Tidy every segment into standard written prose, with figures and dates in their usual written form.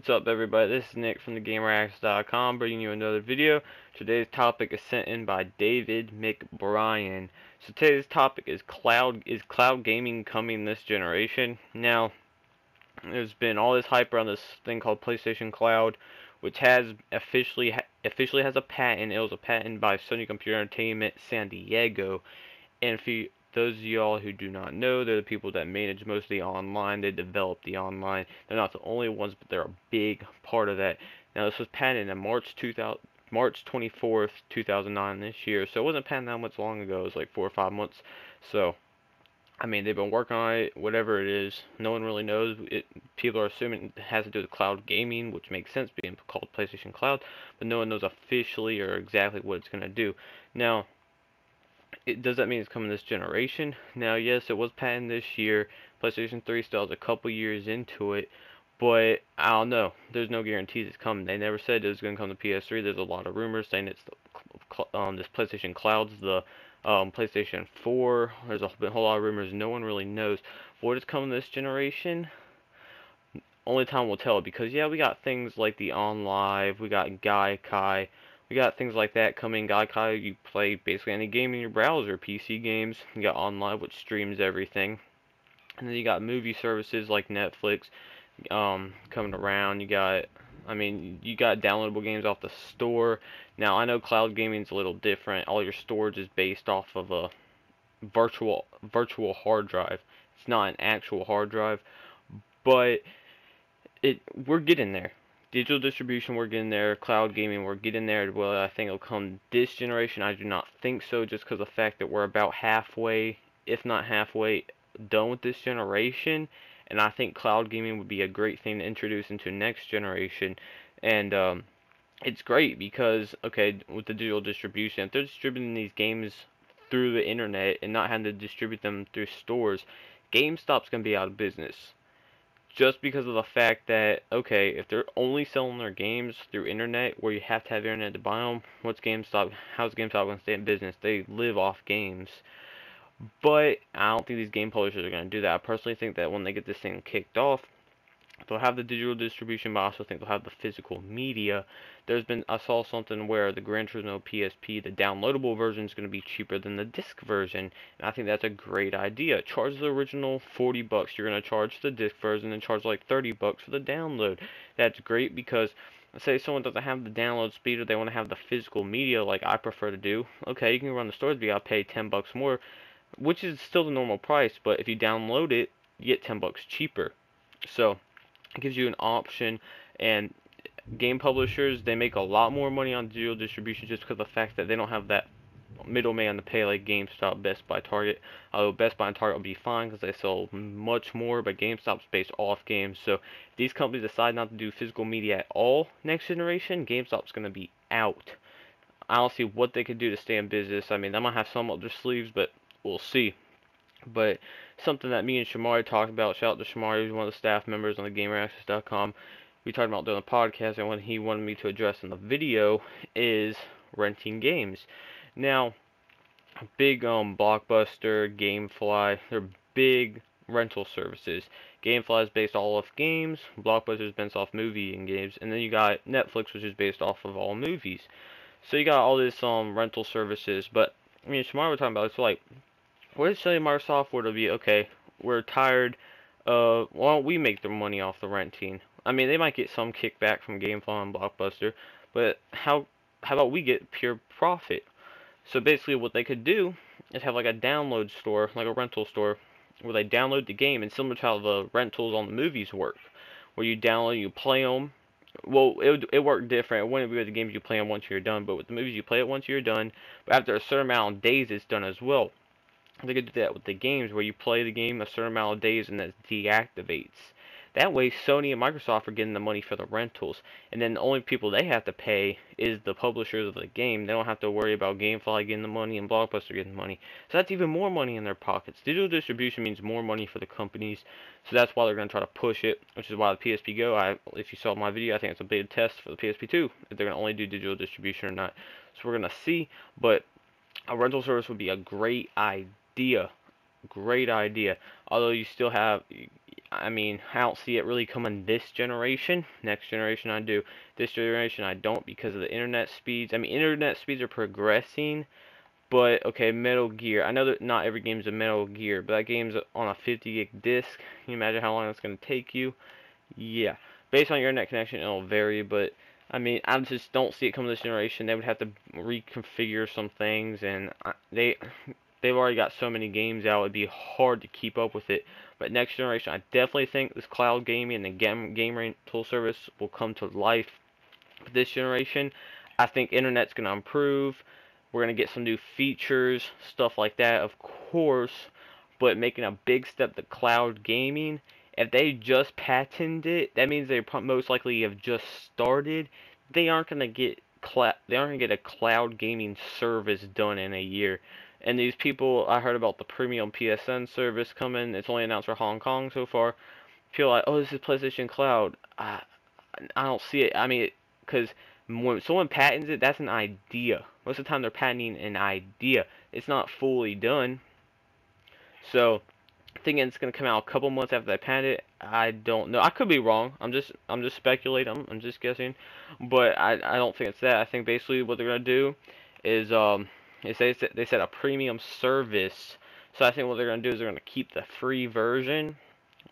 What's up, everybody? This is Nick from thegamereacts.com bringing you another video. Today's topic is sent in by David McBrien. So today's topic is cloud gaming coming this generation? Now, there's been all this hype around this thing called PlayStation Cloud, which has officially has a patent. It was a patent by Sony Computer Entertainment San Diego. And those of y'all who do not know, they're the people that manage most of the online. They develop the online. They're not the only ones, but they're a big part of that. Now, this was patented in March 24th, 2009 this year. So it wasn't patented that much long ago. It was like 4 or 5 months. So, I mean, they've been working on it, whatever it is. No one really knows. People are assuming it has to do with cloud gaming, which makes sense being called PlayStation Cloud. But no one knows officially or exactly what it's going to do. Now, does that mean it's coming this generation? Now, yes, it was patented this year. PlayStation 3 still has a couple years into it, but I don't know. There's no guarantees it's coming. They never said it was going to come to PS3. There's a lot of rumors saying it's this PlayStation Cloud's the PlayStation 4. There's been a whole lot of rumors. No one really knows what is coming this generation. Only time will tell, because yeah, we got things like the OnLive, we got Gaikai, we got things like that coming. Gaikai, you play basically any game in your browser, PC games. You got OnLive, which streams everything, and then you got movie services like Netflix coming around. You got downloadable games off the store. Now I know cloud gaming is a little different. All your storage is based off of a virtual hard drive. It's not an actual hard drive, but we're getting there. Digital distribution, we're getting there. Cloud gaming, we're getting there. Well, I think it'll come this generation. I do not think so, just because of the fact that we're about halfway, if not halfway, done with this generation. And I think cloud gaming would be a great thing to introduce into next generation. And it's great because, okay, with the digital distribution, if they're distributing these games through the internet and not having to distribute them through stores, GameStop's going to be out of business, just because of the fact that, okay, if they're only selling their games through internet, where you have to have internet to buy them, how's GameStop going to stay in business? They live off games. But I don't think these game publishers are going to do that. I personally think that when they get this thing kicked off, they'll have the digital distribution, but I also think they'll have the physical media. I saw something where the Gran Turismo PSP, the downloadable version, is going to be cheaper than the disc version, and I think that's a great idea. Charge the original $40. You're going to charge the disc version and charge like $30 for the download. That's great because, say someone doesn't have the download speed, or they want to have the physical media like I prefer to do. Okay, you can run the stores, but you gotta pay $10 more, which is still the normal price. But if you download it, you get $10 cheaper. So it gives you an option, and game publishers, they make a lot more money on digital distribution just because of the fact that they don't have that middleman to pay like GameStop, Best Buy, Target. Although Best Buy and Target will be fine because they sell much more, but GameStop's based off games. So if these companies decide not to do physical media at all next generation, GameStop's going to be out. I don't see what they could do to stay in business. I mean, they might have some up their sleeves, but we'll see. But something that me and Shamari talked about, shout out to Shamari, who's one of the staff members on the GamerAccess.com. We talked about doing a podcast, and what he wanted me to address in the video is renting games. Now, big Blockbuster, GameFly, they're big rental services. GameFly is based all off games, Blockbuster is based off movie and games, and then you got Netflix, which is based off of all movies. So you got all this rental services, but I mean, Shamari was talking about it's like, what is Sony Microsoft would be? Okay, we're tired of, why don't we make the money off the renting? I mean, they might get some kickback from GameFly and Blockbuster, but how about we get pure profit? So basically, what they could do is have like a download store, like a rental store, where they download the game, and similar to how the rentals on the movies work, where you download, you play them. Well, it worked different. It wouldn't be with the games you play them once you're done, but with the movies you play it once you're done. But after a certain amount of days, it's done as well. They could do that with the games, where you play the game a certain amount of days and that deactivates. That way, Sony and Microsoft are getting the money for the rentals, and then the only people they have to pay is the publishers of the game. They don't have to worry about GameFly getting the money and Blockbuster getting the money. So that's even more money in their pockets. Digital distribution means more money for the companies, so that's why they're going to try to push it, which is why the PSP Go, if you saw my video, I think it's a big test for the PSP 2, if they're going to only do digital distribution or not. So we're going to see, but a rental service would be a great idea. Great idea. Although you still have, I mean, I don't see it really coming this generation. Next generation I do. This generation I don't because of the internet speeds. I mean, internet speeds are progressing, but okay, Metal Gear. I know that not every game's a Metal Gear, but that game's on a 50 gig disc. Can you imagine how long it's going to take you? Yeah. Based on your internet connection, it'll vary, but I mean, I just don't see it coming this generation. They would have to reconfigure some things, and they've already got so many games out. It'd be hard to keep up with it. But next generation, I definitely think this cloud gaming and the game rental service will come to life. But this generation, I think internet's going to improve. We're going to get some new features, stuff like that, of course. But making a big step to cloud gaming, if they just patented it, that means they most likely have just started. They aren't going to get a cloud gaming service done in a year. And these people, I heard about the premium PSN service coming. It's only announced for Hong Kong so far. Feel like, oh, this is PlayStation Cloud. I don't see it. I mean, because when someone patents it, that's an idea. Most of the time, they're patenting an idea. It's not fully done. So, thinking it's gonna come out a couple months after they patent it, I don't know. I could be wrong. I'm just speculating. I'm just guessing, but I don't think it's that. I think basically what they're gonna do is they said a premium service. So I think what they're gonna do is they're gonna keep the free version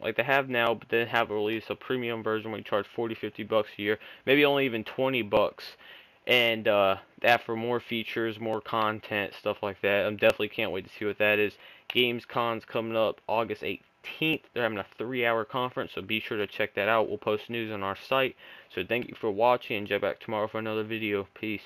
like they have now, but then have release a premium version where you charge 40, 50 bucks a year, maybe only even 20 bucks, and that for more features, more content, stuff like that. I definitely can't wait to see what that is. Gamescom's coming up August 18th. They're having a 3-hour conference, so be sure to check that out. We'll post news on our site. So thank you for watching, and check back tomorrow for another video. Peace.